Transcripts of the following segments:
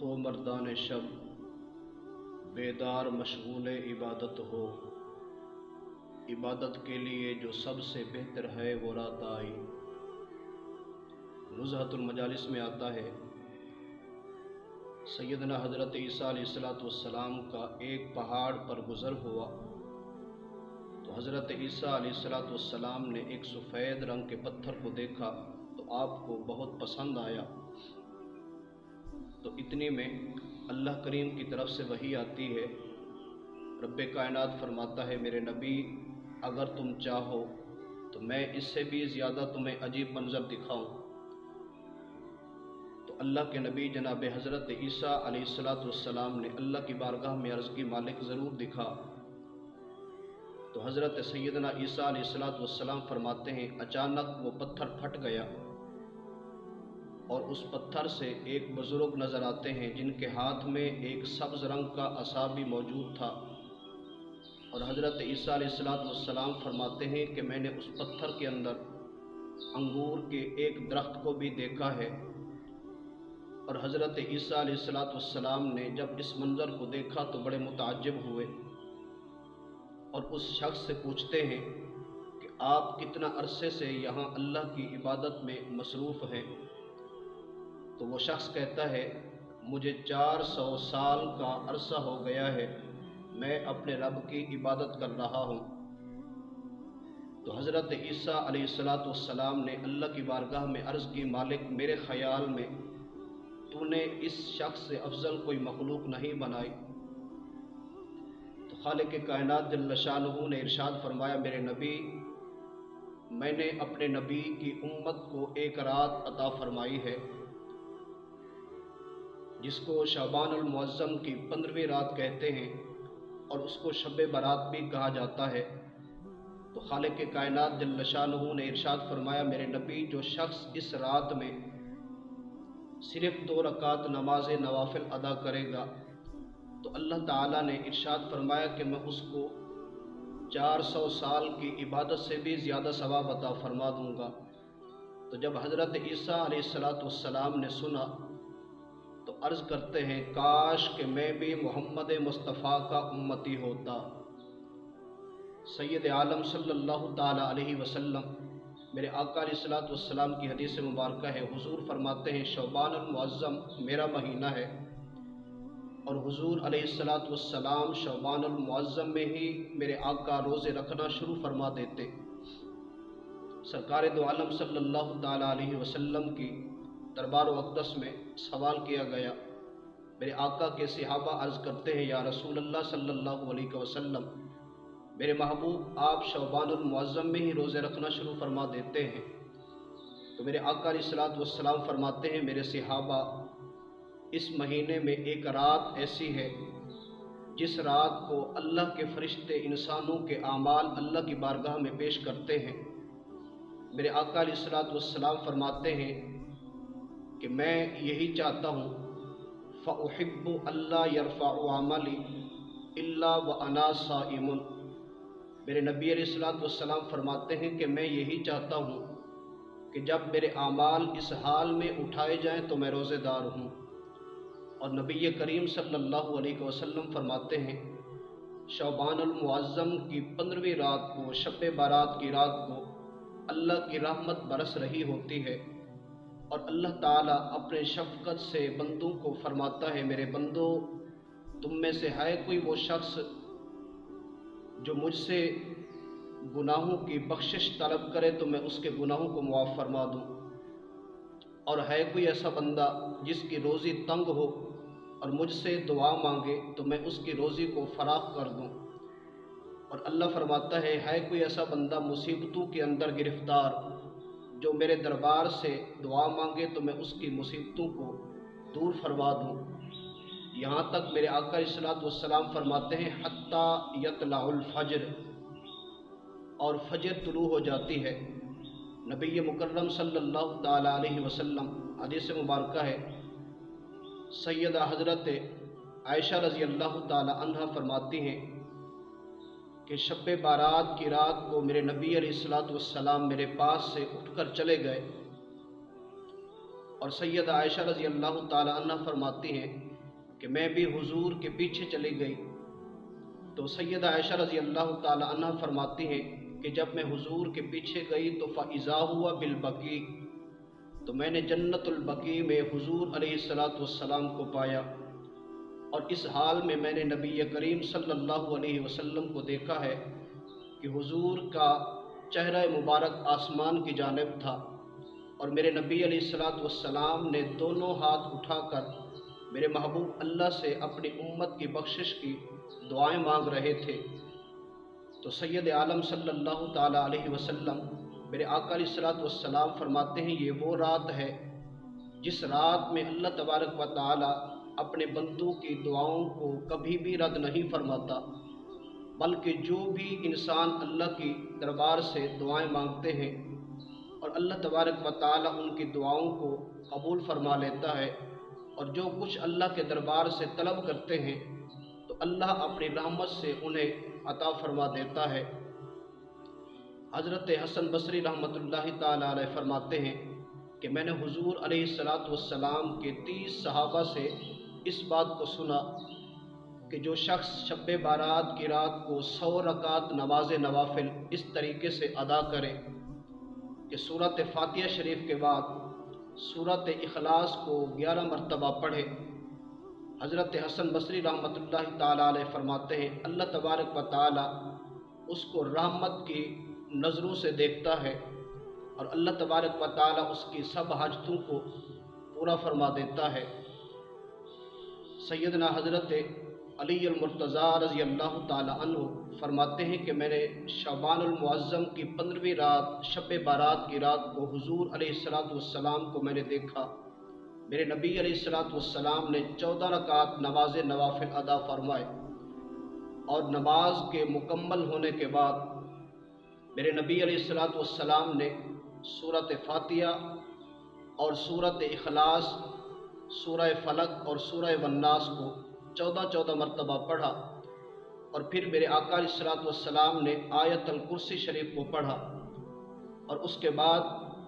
اٹھو مردان شب، بیدار مشغول عبادت ہو، عبادت کے لیے جو سب سے بہتر ہے وہ رات آئی۔ نزہۃ المجالس میں آتا ہے سیدنا حضرت عیسیٰ علیہ السلام کا ایک پہاڑ پر گزر ہوا تو حضرت عیسیٰ علیہ السلام نے ایک سفید رنگ کے پتھر کو دیکھا تو آپ کو بہت پسند آیا۔ تو اتنی میں اللہ کریم کی طرف سے وحی آتی ہے، رب کائنات فرماتا ہے میرے نبی اگر تم چاہو تو میں اس سے بھی زیادہ تمہیں عجیب منظر دکھاؤں۔ تو اللہ کے نبی جناب حضرت عیسیٰ علیہ السلام نے اللہ کی بارگاہ میں عرض کی مالک ضرور دکھا۔ تو حضرت سیدنا عیسیٰ علیہ السلام فرماتے ہیں اچانک وہ پتھر پھٹ گیا اور اس پتھر سے ایک بزرگ نظر آتے ہیں جن کے ہاتھ میں ایک سبز رنگ کا عصا بھی موجود تھا، اور حضرت عیسیٰ علیہ السلام فرماتے ہیں کہ میں نے اس پتھر کے اندر انگور کے ایک درخت کو بھی دیکھا ہے۔ اور حضرت عیسیٰ علیہ السلام نے جب اس منظر کو دیکھا تو بڑے متعجب ہوئے اور اس شخص سے پوچھتے ہیں کہ آپ کتنا عرصے سے یہاں اللہ کی عبادت میں مصروف ہیں؟ تو وہ شخص کہتا ہے مجھے 400 سال کا عرصہ ہو گیا ہے میں اپنے رب کی عبادت کر رہا ہوں۔ تو حضرت عیسیٰ علیہ السلام نے اللہ کی بارگاہ میں عرض کی مالک میرے خیال میں تو نے اس شخص سے افضل کوئی مخلوق نہیں بنائی۔ تو خالق کائنات جل شانہ نے ارشاد فرمایا میرے نبی میں نے اپنے نبی کی امت کو ایک رات عطا فرمائی ہے جس کو شعبان المعظم کی 15ویں رات کہتے ہیں اور اس کو شب برات بھی کہا جاتا ہے۔ تو خالق کائنات جل شانہ نے ارشاد فرمایا میرے نبی جو شخص اس رات میں صرف 2 رکعت نماز نوافل ادا کرے گا تو اللہ تعالیٰ نے ارشاد فرمایا کہ میں اس کو 400 سال کی عبادت سے بھی زیادہ ثواب عطا فرما دوں گا۔ تو جب حضرت عیسیٰ علیہ السلام نے سنا تو عرض کرتے ہیں کاش کہ میں بھی محمد مصطفیٰ کا امتی ہوتا۔ سید عالم صلی اللہ تعالیٰ علیہ وسلم میرے آقا علیہ السلام کی حدیث مبارکہ ہے، حضور فرماتے ہیں شعبان المعظم میرا مہینہ ہے، اور حضور علیہ السلام شعبان المعظم میں ہی میرے آقا روزے رکھنا شروع فرما دیتے۔ سرکار دو عالم صلی اللہ تعالیٰ علیہ وسلم کی دربار و اقدس میں سوال کیا گیا، میرے آقا کے صحابہ عرض کرتے ہیں یا رسول اللہ صلی اللہ علیہ وسلم میرے محبوب آپ شعبان المعظم میں ہی روزے رکھنا شروع فرما دیتے ہیں۔ تو میرے آقا علیہ السلام فرماتے ہیں میرے صحابہ اس مہینے میں ایک رات ایسی ہے جس رات کو اللہ کے فرشتے انسانوں کے اعمال اللہ کی بارگاہ میں پیش کرتے ہیں۔ میرے آقا علیہ السلام فرماتے ہیں کہ میں یہی چاہتا ہوں فَأُحِبُّ أَلَّا يَرْفَعُ عَمَلِي إِلَّا وَأَنَا صَائِمٌ۔ میرے نبی علیہ السلام فرماتے ہیں کہ میں یہی چاہتا ہوں کہ جب میرے اعمال اس حال میں اٹھائے جائیں تو میں روزے دار ہوں۔ اور نبی کریم صلی اللہ علیہ وسلم فرماتے ہیں شعبان المعظم کی 15ویں رات کو شب برات کی رات کو اللہ کی رحمت برس رہی ہوتی ہے اور اللہ تعالیٰ اپنے شفقت سے بندوں کو فرماتا ہے میرے بندو تم میں سے ہے کوئی وہ شخص جو مجھ سے گناہوں کی بخشش طلب کرے تو میں اس کے گناہوں کو معاف فرما دوں، اور ہے کوئی ایسا بندہ جس کی روزی تنگ ہو اور مجھ سے دعا مانگے تو میں اس کی روزی کو فراخ کر دوں، اور اللہ فرماتا ہے کوئی ایسا بندہ مصیبتوں کے اندر گرفتار جو میرے دربار سے دعا مانگے تو میں اس کی مصیبتوں کو دور فرما دوں۔ یہاں تک میرے آقا علیہ السلام فرماتے ہیں حتیٰ یطلع الفجر، اور فجر طلوع ہو جاتی ہے۔ نبی مکرم صلی اللہ تعالیٰ علیہ وسلم حدیث مبارکہ ہے سیدہ حضرت عائشہ رضی اللہ تعالیٰ عنہ فرماتی ہیں کہ شب بارات کی رات کو میرے نبی علیہ السلام میرے پاس سے اٹھ کر چلے گئے اور سیدہ عائشہ رضی اللہ تعالی عنہ فرماتی ہیں کہ میں بھی حضور کے پیچھے چلی گئی، تو سیدہ عائشہ رضی اللہ تعالی عنہ فرماتی ہیں کہ جب میں حضور کے پیچھے گئی تو فَإِذَا هُوَ بِالْبَقِيعِ، تو میں نے جنت البقیع میں حضور علیہ السلام کو پایا، اور اس حال میں میں نے نبی کریم صلی اللہ علیہ وسلم کو دیکھا ہے کہ حضور کا چہرہ مبارک آسمان کی جانب تھا، اور میرے نبی علیہ السلام نے دونوں ہاتھ اٹھا کر میرے محبوب اللہ سے اپنی امت کی بخشش کی دعائیں مانگ رہے تھے۔ تو سید عالم صلی اللہ تعالی علیہ وسلم میرے آقا علیہ السلام فرماتے ہیں یہ وہ رات ہے جس رات میں اللہ تبارک و تعالی اپنے بندوں کی دعاؤں کو کبھی بھی رد نہیں فرماتا، بلکہ جو بھی انسان اللہ کی دربار سے دعائیں مانگتے ہیں اور اللہ تبارک و تعالی ان کی دعاؤں کو قبول فرما لیتا ہے، اور جو کچھ اللہ کے دربار سے طلب کرتے ہیں تو اللہ اپنی رحمت سے انہیں عطا فرما دیتا ہے۔ حضرت حسن بصری رحمۃ اللہ تعالی علیہ فرماتے ہیں کہ میں نے حضور علیہ السلام کے 30 صحابہ سے اس بات کو سنا کہ جو شخص شب بارات کی رات کو 100 رکعت نماز نوافل اس طریقے سے ادا کرے کہ سورۃ فاتحہ شریف کے بعد سورۃ اخلاص کو 11 مرتبہ پڑھے، حضرت حسن بصری رحمۃ اللہ تعالی علیہ فرماتے ہیں اللہ تبارک و تعالی اس کو رحمت کی نظروں سے دیکھتا ہے، اور اللہ تبارک و تعالی اس کی سب حاجتوں کو پورا فرما دیتا ہے۔ سیدنا حضرت علی المرتضیٰ رضی اللہ تعالی عنہ فرماتے ہیں کہ میں نے شعبان المعظم کی 15ویں رات شب بارات کی رات کو حضور علیہ السلام کو میں نے دیکھا، میرے نبی علیہ السلام نے 14 رکعت نماز نوافل ادا فرمائے، اور نماز کے مکمل ہونے کے بعد میرے نبی علیہ السلام نے سورۃ فاتحہ اور سورۃ اخلاص، سورہ فلق اور سورہ والناس کو 14 مرتبہ پڑھا، اور پھر میرے آقا علیہ السلام نے آیت الکرسی شریف کو پڑھا، اور اس کے بعد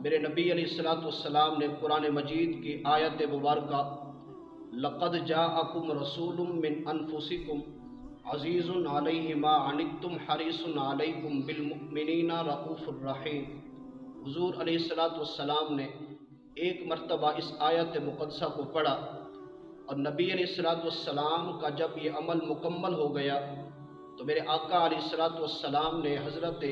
میرے نبی علیہ السلام نے قرآن مجید کی آیت مبارکہ لقد جاءکم رسول من انفسکم عزیز علیہ ما عنتم حریص علیکم بالمؤمنین رؤوف الرحیم، حضور علیہ السلام نے ایک مرتبہ اس آیت مقدسہ کو پڑھا، اور نبی علیہ السلام کا جب یہ عمل مکمل ہو گیا تو میرے آقا علیہ السلام نے حضرت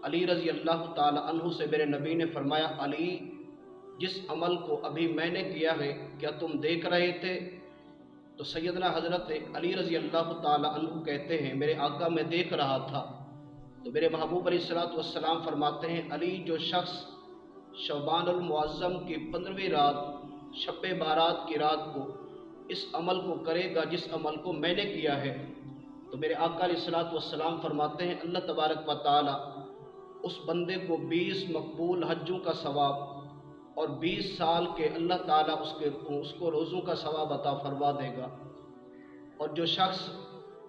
علی رضی اللہ تعالی عنہ سے میرے نبی نے فرمایا علی جس عمل کو ابھی میں نے کیا ہے کیا تم دیکھ رہے تھے؟ تو سیدنا حضرت علی رضی اللہ تعالی عنہ کہتے ہیں میرے آقا میں دیکھ رہا تھا، تو میرے محبوب علیہ السلام فرماتے ہیں علی جو شخص شعبان المعظم کی 15ویں رات شب بارات کی رات کو اس عمل کو کرے گا جس عمل کو میں نے کیا ہے، تو میرے آقا علیہ السلام فرماتے ہیں اللہ تبارک و تعالی اس بندے کو 20 مقبول حجوں کا ثواب اور 20 سال کے اللہ تعالیٰ اس کو روزوں کا ثواب عطا فرما دے گا، اور جو شخص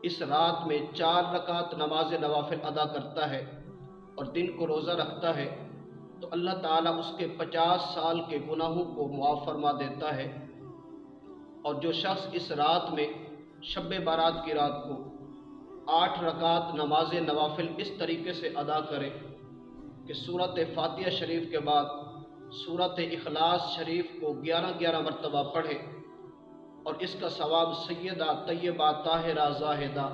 اس رات میں 4 رکعت نماز نوافل ادا کرتا ہے اور دن کو روزہ رکھتا ہے تو اللہ تعالیٰ اس کے 50 سال کے گناہوں کو معاف فرما دیتا ہے، اور جو شخص اس رات میں شب بارات کی رات کو 8 رکعت نماز نوافل اس طریقے سے ادا کرے کہ سورۃ فاتحہ شریف کے بعد سورۃ اخلاص شریف کو 11 مرتبہ پڑھے، اور اس کا ثواب سیدہ طیبہ طاہرہ زاہدہ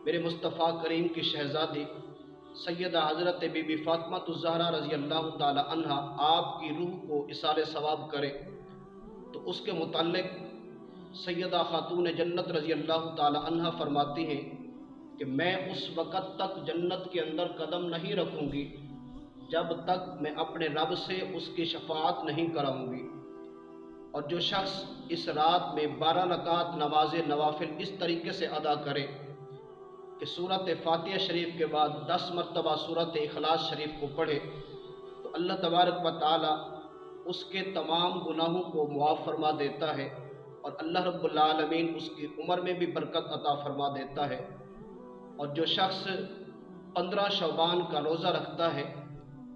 میرے مصطفیٰ کریم کی شہزادی سیدہ حضرت بی بی فاطمہ الزہرا رضی اللہ تعالی عنہا آپ کی روح کو اصال ثواب کرے، تو اس کے متعلق سیدہ خاتون جنت رضی اللہ تعالی عنہا فرماتی ہیں کہ میں اس وقت تک جنت کے اندر قدم نہیں رکھوں گی جب تک میں اپنے رب سے اس کی شفاعت نہیں کراؤں گی، اور جو شخص اس رات میں 12 رکعت نماز نوافل اس طریقے سے ادا کرے کہ سورۃ فاتحہ شریف کے بعد 10 مرتبہ سورۃ اخلاص شریف کو پڑھے تو اللہ تبارک و تعالی اس کے تمام گناہوں کو معاف فرما دیتا ہے، اور اللہ رب العالمین اس کی عمر میں بھی برکت عطا فرما دیتا ہے، اور جو شخص 15 شعبان کا روزہ رکھتا ہے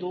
2